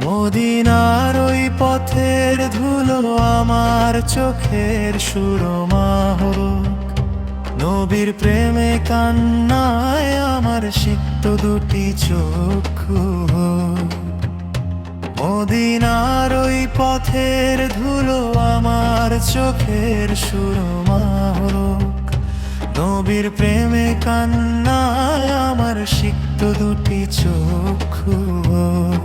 মদিনার ওই পথের ধুলো আমার চোখের সুরমা হোক, নবীর প্রেমে কান্নায় আমার সিক্ত দুটি চক্ষু হোক। মদিনার ওই পথের ধুলো আমার চোখের সুরমা হোক, নবীর প্রেমে কান্নায় আমার সিক্ত দুটি চক্ষু হোক।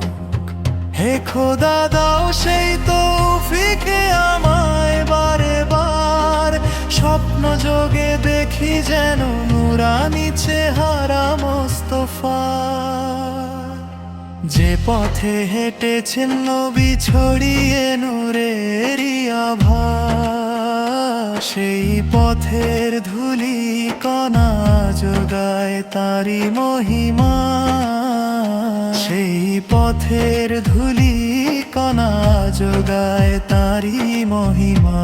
হে খোদা দাও সেই তৌফিকে আমায় বারে বার, স্বপ্ন যোগে দেখি যেন নূরানি চেহারা মোস্তফা। যে পথে হেঁটেছেন নবী ছড়িয়ে নূরেরই আভা, সেই পথের ধূলি কণা যোগায় তারি মহিমা। সেই পথের ধূলি কণা যোগায় তারি মহিমা।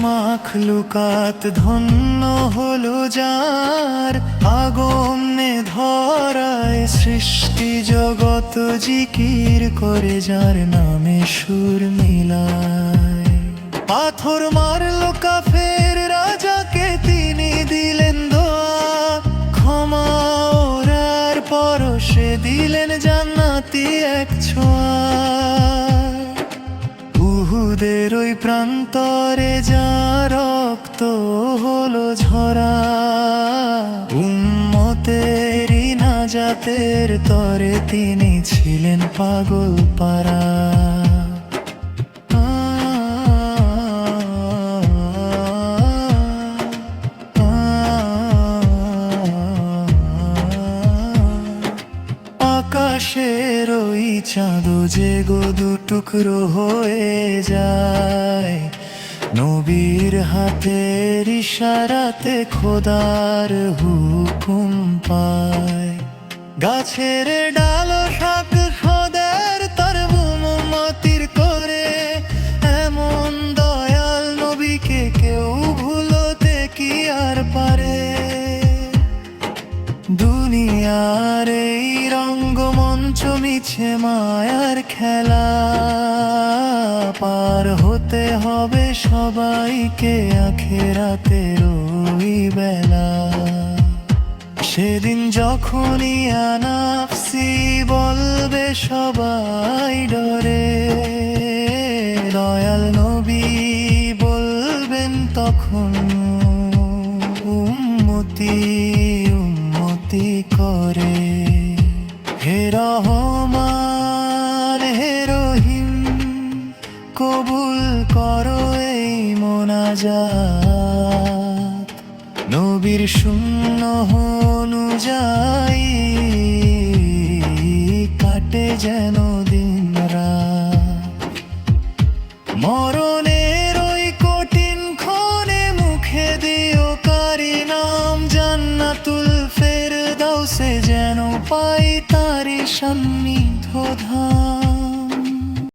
মাখলুকাত ধন্য হলো যার, আগমনে ধরায় সৃষ্টি জগৎ জিকির করে যার নামে সুর মিলায়। পাথর মারলো কাফের রাজাকে তিনি দিলেন দোয়া, ক্ষমা ওরার পরশে দিলেন জান্নাতি এক ছোঁয়া। উহুদের ওই প্রান্তরে যা রক্ত হলো ঝরা, উম্মতেরই নাজাতের তরে তিনি ছিলেন পাগল পারা। আকাশের ওই চাঁদ যে গো দুটুকরো হয়ে যায়, নবীর হাতের ইশারাতে খোদার হুকুম পায়। গাছের ডাল শাক খোদার তার উম্মতির করে, এমন দয়াল নবীকে কেউ ভুলতে কি আর পারে। দুনিয়ার এই রঙ্গমঞ্চ মিছে মায়ার খেলা, পার হতে হবে সবাইকে আখেরাতের ওই বেলা। সেদিন যখনই নাফসি বলবে সবাই ডরে, দয়াল নবী বলবেন তখন উম্মতি উম্মতি করে। হে রহমান হে রহিম, কবুল করো এই মোনাজাত। নবীর শূন্য অনুযায়ী কাটে যেন দিন রাত। মরণের ওই কঠিন ক্ষণে মুখে দিও কারি নাম, জান্নাতুল ফেরদাউসে যেন পাই তারি সান্নিধ্য ধাম।